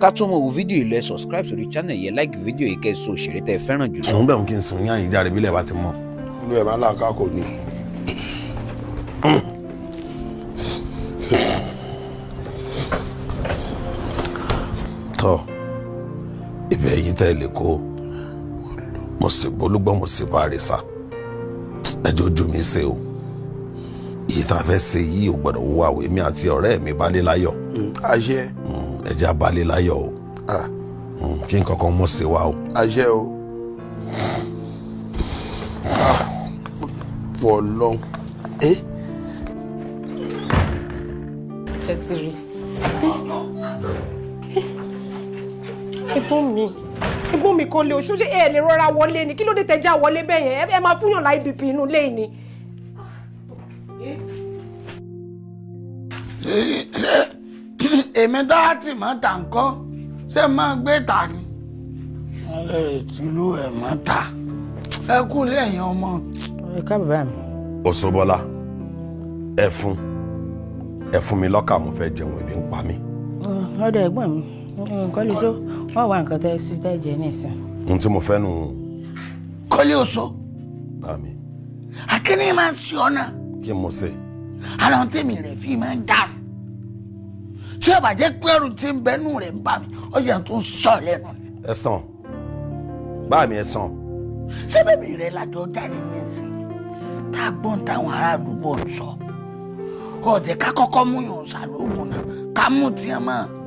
ká tó mọ wo fídíò yìí lọ ẹ subscribe sórí channel yẹn like fídíò yìí kẹ́ ẹ sọ òṣèré tẹ́ ẹ fẹ́ràn jùlọ. sùn bẹ́ẹ̀ mú kí n sùn yán ìjà rẹ̀ bílẹ̀ bá ti mọ́. olú ẹ̀ máa láàká kò ní. tọ́ ibẹ̀ yìí tẹ́ lè kó mo sì bolúgbọ́n mo sì bá a rè sá ẹjọ́ ojú mi ṣe o èyí tá a fẹ́ ṣe yìí ò gbọ́dọ̀ wúwo àwọ̀ èmi àti ọ̀rẹ́ mi balẹ̀ láyọ̀. àṣẹ. ẹjẹ́ abalẹ̀ láyọ̀ o kí n kankan mọ̀ ṣe wa o. àṣẹ o. fọlọ́n. ṣe ti rí ẹ̀gbọ́n mi kan lé oṣù ṣé ẹ lè rọra wọlé ni kí ló dé tẹjá wọlé bẹ́ẹ̀ yẹn ẹ máa fúnyàn láì bìbì inú ilé ni. èmi dá tì mọ́ tà ń kọ́ ṣé máa gbé tà ni. tìlú ẹ̀ mọ́ tà ẹ kú lẹ́yìn ọmọ. ẹ káàbọ̀ bá mi. Òṣùbọ́lá ẹ fún mi lọ́kà mo fẹ́ jẹun ebi ń pa mí. ọ̀dọ̀ ẹ̀gbọ́n mi nǹkan lè so wọ́n wá nǹkan tẹ́ sí tẹ́ jẹ nísìn. ohun tí mo fẹ́ nù. kọ́lé oṣù. bá mi. akíní máa ń ṣe ọ̀nà. kí mo ṣe. àwọn tèmi rẹ̀ fi máa ń dànù. tí ó bá jẹ́ pé ẹrù tí ń bẹ́nu rẹ̀ ń bà mí ó yẹ tó ń sọ lẹ́nu. ẹ sàn bá mi ẹ sàn. ṣé bèbí rẹ̀ lájọ jáde ní ẹ̀sìn tá a gbọ́n táwọn ará àdúgbò ń sọ. ọ̀jẹ̀ ká kọ́kọ́ mú yàn ṣàlóògùn náà ká mú tiẹ̀ mọ́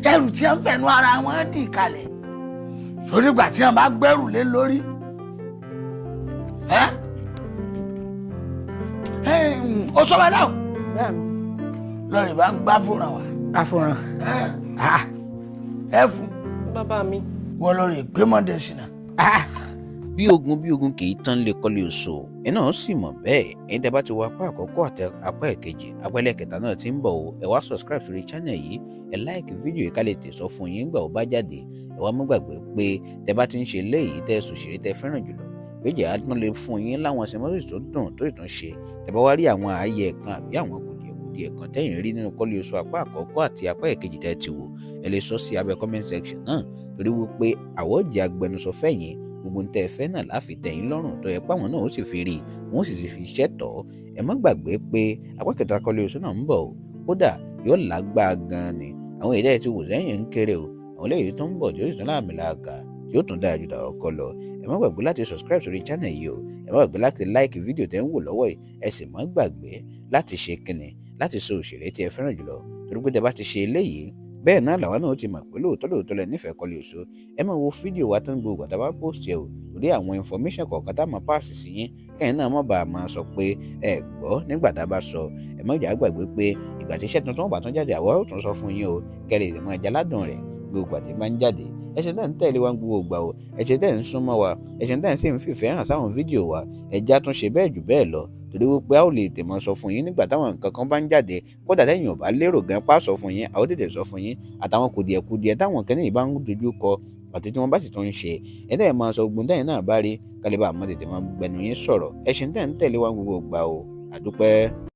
ẹrù tí wọ́n fẹ̀nu ara wọn dì kalẹ̀ sórí ìgbà tí wọ́n bá gbẹ́rù lé lórí. ó sọ wá náà lọ́rọ̀ ìbá ń gbá fúnra wa. àfòràn. ẹ fún. bàbá mi. wọ́n lọ́rọ̀ ìgbémọ̀dé ṣìnà. bí ogun kì í tán lè kọ́lé oṣù ẹ náà sì mọ̀ bẹ́ẹ̀ ẹ̀yin tẹ́ bá ti wọ apá àkọ́kọ́ àti apá ẹ̀kejì apẹ́lẹ́ kẹta náà ti ń bọ̀ o ẹ wá subscribe sórí channel yìí ẹ like fídíò yìí ká lè tẹ̀ sọ fún yín gbà ó bá jáde ẹ wá má gbàgbé pé tẹ́ bá ti ń ṣe léyìí tẹ́ sòṣèré tẹ́ fẹ́ràn jùlọ péjì àdúgbò lè fún yín láwọn sẹmọ́tò tó dùn tó ìtàn ṣe tẹ́ bá wá rí àwọn ààyè kan àbí àwọn kùdìẹ̀kùdìẹ̀ kan tẹ́yìn rí nínú kọ́lé oṣù apá àkọ́kọ́ àti apá ẹ̀kejì tẹ́ ti wò ẹ lè sọ sí abẹ́ comment section náà torí wípé àwọ̀jẹ̀ agbẹnusọ fẹ́yìn gbogbo ń tẹ́ ẹ fẹ́ náà láfi tẹ̀yìn lọ́rùn tó yẹ páwọn náà ó sì fi rí i wọ́n sì fi iṣẹ́ tọ̀ ẹ má gbàgbé pé apá kẹta kọ́lé oṣù náà ń bọ̀ o kódà yóò lágbára gan-an ni àwọn èdè tí wò sẹ́yìn ń kéré o àwọn eléyìí tó ń bọ̀ tí ó sì tún láàmì láàgà tí ó tún dáa ju tàwọn kọ lọ ẹ má gbàgbé láti subscribe sórí channel yìí o ẹ má gbàgbé láti like fídíò tẹ́ ń wò lọ́wọ́ yìí ẹ sì má gbàgbé láti ṣe kíni láti sọ òṣèré tí ẹ fẹ́ràn jùlọ torí pé tẹ́ bá ti ṣe eléyìí bẹ́ẹ̀ náà làwọn náà ti mọ̀ pé lóòótọ́ lẹ nífẹ̀ẹ́ kọ́lé oṣù ẹ máa wo fídíò wa tó ń gbogbo àtàbá post ẹ o torí àwọn information kọ̀ọ̀kan tá a máa pass sí yín kẹ́yìn náà má bàa máa sọ pé ẹ gbọ́ nígbà tá a bá sọ ẹ má jà gbàgbé pé ìgbà tí iṣẹ́ tuntun bá tún jáde àwa ó tún sọ fún yín o kẹ́rì lè máa jaládùn rẹ̀ gbogbo àti máa ń jáde ẹ̀ṣẹ̀ tẹ́ ń tẹ̀lé wa gbogbo gbà o ẹ̀ṣẹ̀ tẹ́ ń súnmọ́ wa ẹ̀ṣẹ̀ tẹ́ ń sì ń fìfẹ́ hàn sáwọn fídíò wa ẹ̀já tún ṣe bẹ́ẹ̀ jù bẹ́ẹ̀ lọ torí wípé a ó lè tèmọ sọ fún yín nígbà táwọn nǹkan kan bá ń jáde kódà tẹ́yìn ò bá lérò gan pa sọ fún yín a ó tètè sọ fún yín àtàwọn kùdìẹ̀kudiẹ táwọn kan ní ìbá ń dojú kọ àti tí wọ́n bá sì tún ń ṣe ẹ̀dá ẹ̀ máa sọ gbogbo tẹ́yìn náà bá rí kálíbà àmọ́ tètè máa gbẹnu yín sọ̀rọ̀ ẹ̀ṣin tẹ́ ń tẹ̀lé wa gbogbo gbà o àdúpẹ́.